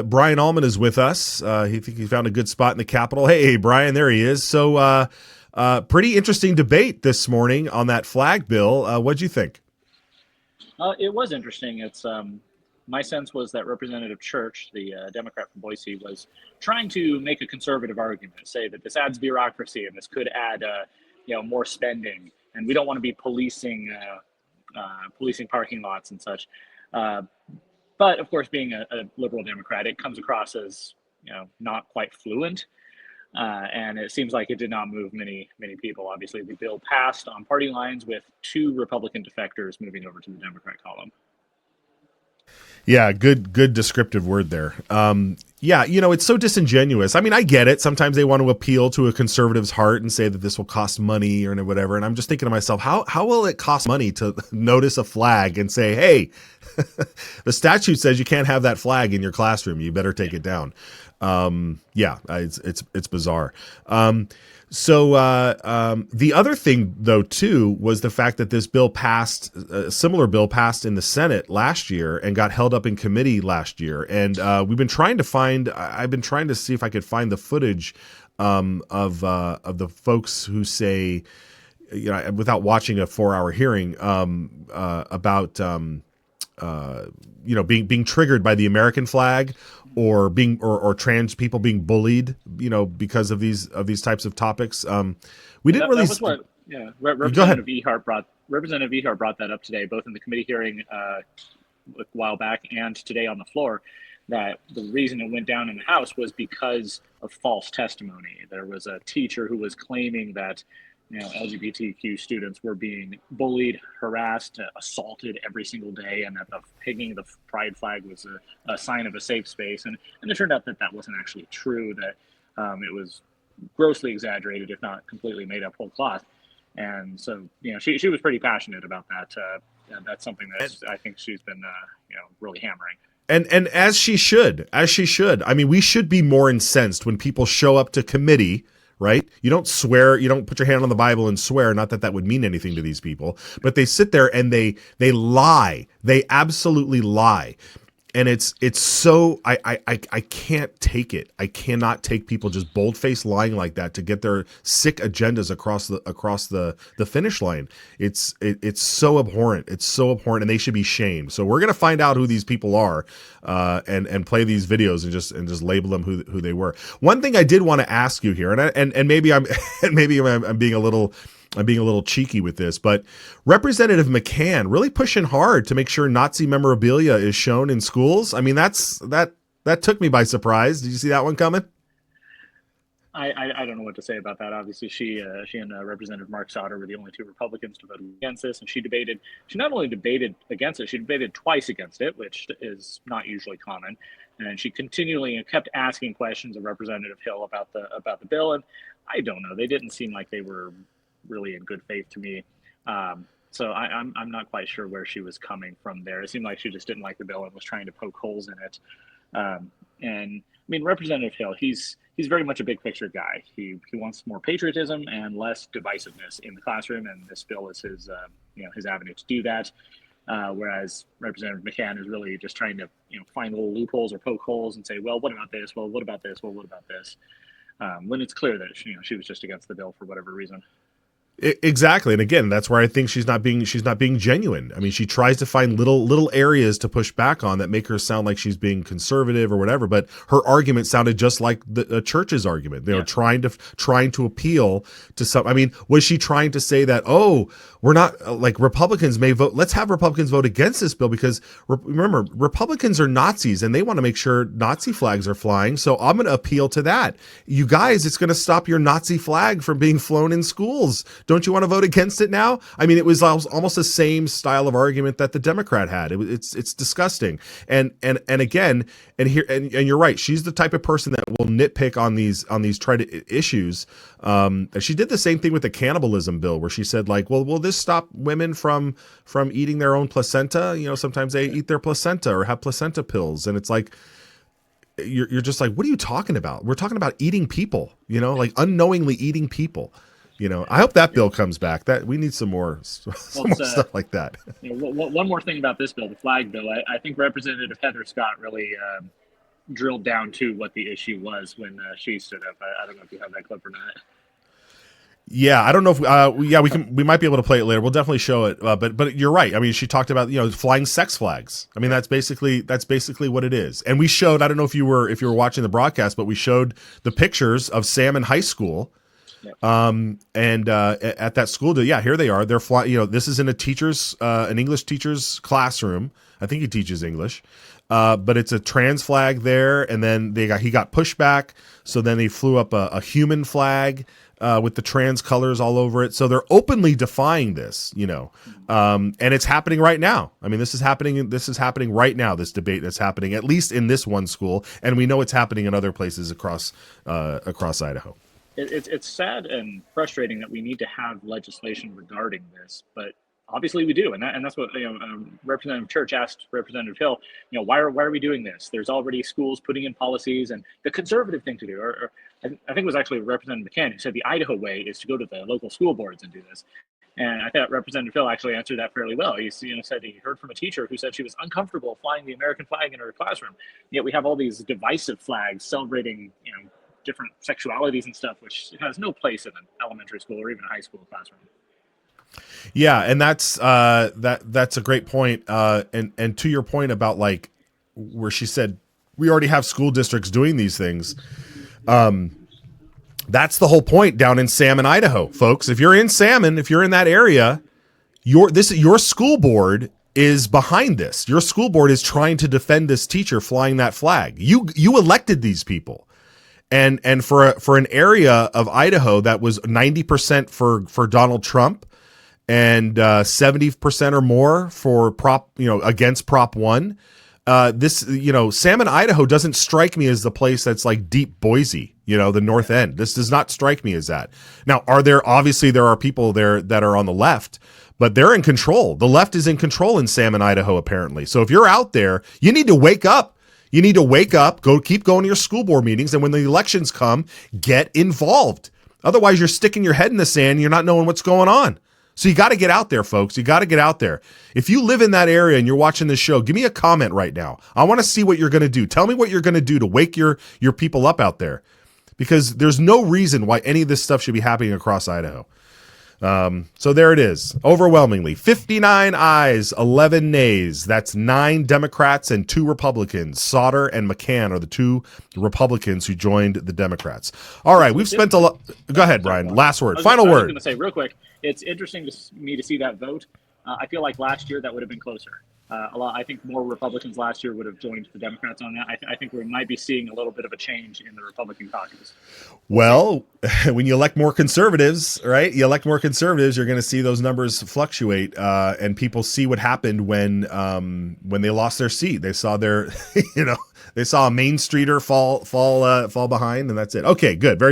Brian Almon is with us. He found a good spot in the Capitol. Hey, Brian, there he is. So, pretty interesting debate this morning on that flag bill. What'd you think? It was interesting. It's My sense was that Representative Church, the Democrat from Boise, was trying to make a conservative argument, say that this adds bureaucracy and this could add, more spending, and we don't want to be policing parking lots and such. Uh, but of course, being a liberal Democrat, it comes across as not quite fluent, and it seems like it did not move many people. Obviously, the bill passed on party lines with two Republican defectors moving over to the Democrat column. Yeah, good descriptive word there. Yeah, it's so disingenuous. I mean, I get it. Sometimes they want to appeal to a conservative's heart and say that this will cost money or whatever. And I'm just thinking to myself, how will it cost money to notice a flag and say, hey, the statute says you can't have that flag in your classroom. You better take it down. Yeah, it's bizarre. The other thing, though, too, was the fact that this bill passed, a similar bill passed in the Senate last year and got held up in committee last year. And I've been trying to see if I could find the footage of the folks who say, without watching a 4-hour hearing about being triggered by the American flag, or being or trans people being bullied, because of these types of topics. We didn't really. That was what, yeah. Representative Ehart brought that up today, both in the committee hearing a while back and today on the floor. That the reason it went down in the House was because of false testimony. There was a teacher who was claiming that LGBTQ students were being bullied, harassed, assaulted every single day, and that the hanging the pride flag was a sign of a safe space. And it turned out that wasn't actually true, that it was grossly exaggerated, if not completely made up whole cloth. And so, she was pretty passionate about that. And that's something that I think she's been, really hammering. And as she should. I mean, we should be more incensed when people show up to committee. Right? You don't swear, you don't put your hand on the Bible and swear, not that that would mean anything to these people, but they sit there and they lie. They absolutely lie. And it's so, I can't take it. I cannot take people just bold-faced lying like that to get their sick agendas across the finish line. It's so abhorrent. It's so abhorrent, and they should be shamed. So we're gonna find out who these people are, and play these videos and just label them who they were. One thing I did want to ask you here, and maybe I'm being a little cheeky with this, but Representative McCann really pushing hard to make sure Nazi memorabilia is shown in schools. I mean, that took me by surprise. Did you see that one coming? I don't know what to say about that. Obviously, she and Representative Mark Sauter were the only two Republicans to vote against this, and she not only debated against it, she debated twice against it, which is not usually common. And she continually kept asking questions of Representative Hill about the bill, and I don't know. They didn't seem like they were really in good faith to me. So I'm not quite sure where she was coming from there. It seemed like she just didn't like the bill and was trying to poke holes in it. And I mean, Representative Hill, he's very much a big picture guy. He wants more patriotism and less divisiveness in the classroom, and this bill is his avenue to do that. Whereas Representative McCann is really just trying to find little loopholes or poke holes and say, well, what about this? Well, what about this? Well, what about this? When it's clear that she was just against the bill for whatever reason. Exactly. And again, that's where I think she's not being genuine. I mean, she tries to find little areas to push back on that make her sound like she's being conservative or whatever, but her argument sounded just like the church's argument. They were trying to appeal to some. I mean, was she trying to say that, oh, we're not like Republicans may vote, let's have Republicans vote against this bill because remember, Republicans are Nazis and they want to make sure Nazi flags are flying. So I'm going to appeal to that. You guys, it's going to stop your Nazi flag from being flown in schools. Don't you want to vote against it now? I mean, it was almost the same style of argument that the Democrat had. It's disgusting. And again, and you're right. She's the type of person that will nitpick on these issues. She did the same thing with the cannibalism bill, where she said, like, well, will this stop women from eating their own placenta? Sometimes they eat their placenta or have placenta pills, and it's like, you're just like, what are you talking about? We're talking about eating people, like unknowingly eating people. I hope that bill comes back. That we need some more stuff like that. One more thing about this bill, the flag bill. I think Representative Heather Scott really drilled down to what the issue was when she stood up. I don't know if you have that clip or not. Yeah, I don't know if we might be able to play it later. We'll definitely show it. But you're right. I mean, she talked about flying sex flags. I mean, that's basically what it is. And we showed. I don't know if you were watching the broadcast, but we showed the pictures of Salmon High School. Yep. And at that school, here they are. They're flying. This is in an English teacher's classroom. I think he teaches English. But it's a trans flag there, and then he got pushed back. So then they flew up a human flag with the trans colors all over it. So they're openly defying this, and it's happening right now. I mean, this is happening right now. This debate that's happening, at least in this one school, and we know it's happening in other places across Idaho. It's sad and frustrating that we need to have legislation regarding this, but obviously we do, and that's what Representative Church asked Representative Hill. Why are we doing this? There's already schools putting in policies, and the conservative thing to do, or I think it was actually Representative McCann who said the Idaho way is to go to the local school boards and do this. And I thought Representative Hill actually answered that fairly well. He said he heard from a teacher who said she was uncomfortable flying the American flag in her classroom. Yet we have all these divisive flags celebrating different sexualities and stuff, which has no place in an elementary school or even a high school classroom. Yeah, and that's a great point. And to your point about where she said we already have school districts doing these things. That's the whole point down in Salmon, Idaho, folks. If you're in Salmon, if you're in that area, your school board is behind this. Your school board is trying to defend this teacher flying that flag. You elected these people. And for an area of Idaho that was 90% for Donald Trump and 70% or more for against Prop 1, Salmon, Idaho doesn't strike me as the place that's like deep Boise, the North End. This does not strike me as that. Now, there are people there that are on the left, but they're in control. The left is in control in Salmon, Idaho, apparently. So if you're out there, you need to wake up. You need to wake up, keep going to your school board meetings, and when the elections come, get involved. Otherwise, you're sticking your head in the sand and you're not knowing what's going on. So you got to get out there, folks. You got to get out there. If you live in that area and you're watching this show, give me a comment right now. I want to see what you're going to do. Tell me what you're going to do to wake your people up out there, because there's no reason why any of this stuff should be happening across Idaho. So there it is. Overwhelmingly, 59 ayes, 11 nays. That's 9 Democrats and 2 Republicans. Sauter and McCann are the 2 Republicans who joined the Democrats. All right, we've spent a lot. Go ahead, Brian. Last word. Final word. I was going to say real quick, it's interesting to me to see that vote. I feel like last year that would have been closer. I think more Republicans last year would have joined the Democrats on that. I think we might be seeing a little bit of a change in the Republican caucus. Well, when you elect more conservatives, right? You're going to see those numbers fluctuate, and people see what happened when they lost their seat. They saw they saw a Main Streeter fall behind, and that's it. Okay, good, very good.